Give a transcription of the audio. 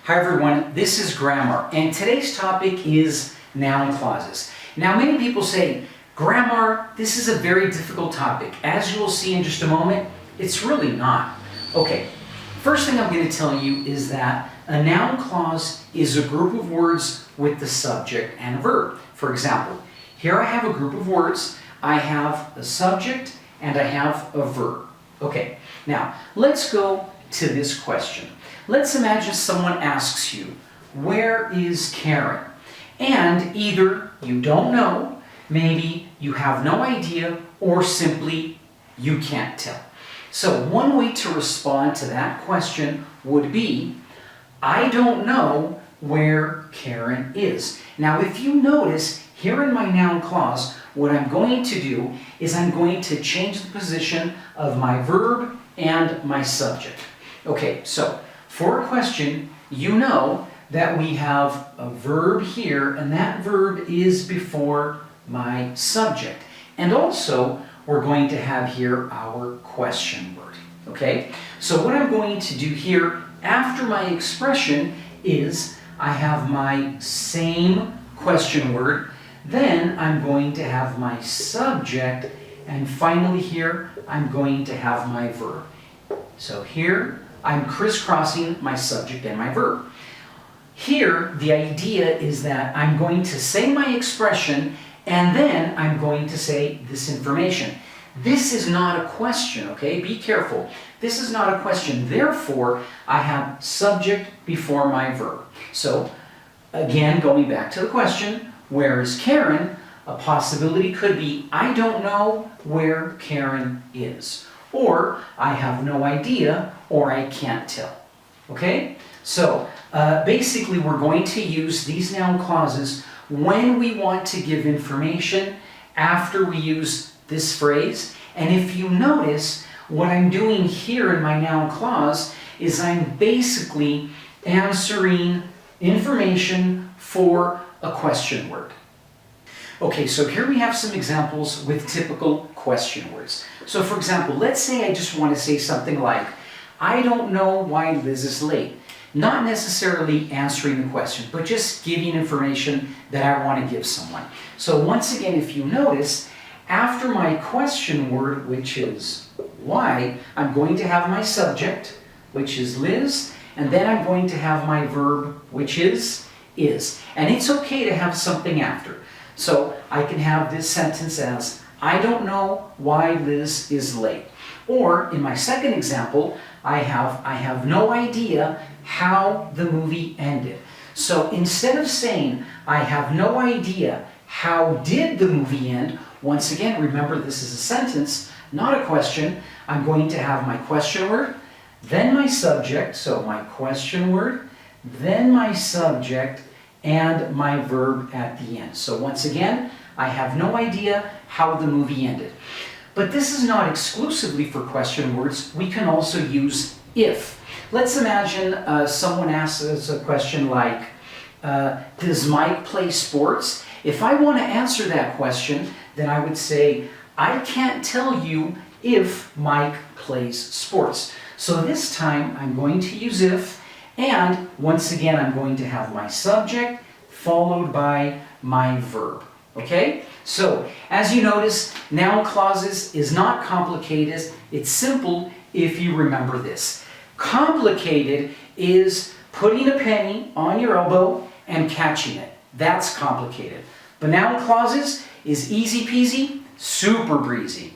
Hi everyone, this is Grammar, and today's topic is noun clauses. Now many people say, Grammar, this is a very difficult topic. As you will see in just a moment, it's really not. Okay, first thing I'm going to tell you is that a noun clause is a group of words with the subject and a verb. For example, here I have a group of words, I have a subject and I have a verb. Okay, now let's go to this question. Let's imagine someone asks you, where is Karen? And either you don't know, maybe you have no idea, or simply you can't tell. So one way to respond to that question would be, I don't know where Karen is. Now if you notice, here in my noun clause, what I'm going to do is I'm going to change the position of my verb and my subject. Okay, so for a question, you know that we have a verb here, and that verb is before my subject. And also, we're going to have here our question word. Okay? So what I'm going to do here after my expression is I have my same question word, then I'm going to have my subject, and finally here, I'm going to have my verb. So here, I'm crisscrossing my subject and my verb. Here, the idea is that I'm going to say my expression and then I'm going to say this information. This is not a question, okay? Be careful. This is not a question. Therefore, I have subject before my verb. So, again, going back to the question, where is Karen? A possibility could be, I don't know where Karen is. Or, I have no idea, or I can't tell. Okay? So, basically we're going to use these noun clauses when we want to give information after we use this phrase. And if you notice, what I'm doing here in my noun clause is I'm basically answering information for a question word. Okay, so here we have some examples with typical question words. So for example, let's say I just want to say something like, I don't know why Liz is late. Not necessarily answering the question, but just giving information that I want to give someone. So once again, if you notice, after my question word, which is why, I'm going to have my subject, which is Liz, and then I'm going to have my verb, which is. And it's okay to have something after. So I can have this sentence as, I don't know why Liz is late. Or in my second example, I have no idea how the movie ended. So instead of saying, I have no idea how did the movie end, once again, remember this is a sentence, not a question. I'm going to have my question word, then my subject, so my question word, then my subject, and my verb at the end. So once again, I have no idea how the movie ended. But this is not exclusively for question words. We can also use if. Let's imagine someone asks us a question like, does Mike play sports? If I want to answer that question, then I would say, I can't tell you if Mike plays sports. So this time I'm going to use if, and once again I'm going to have my subject followed by my verb. Okay? So, as you notice, noun clauses is not complicated. It's simple if you remember this. Complicated is putting a penny on your elbow and catching it. That's complicated. But noun clauses is easy peasy, super breezy.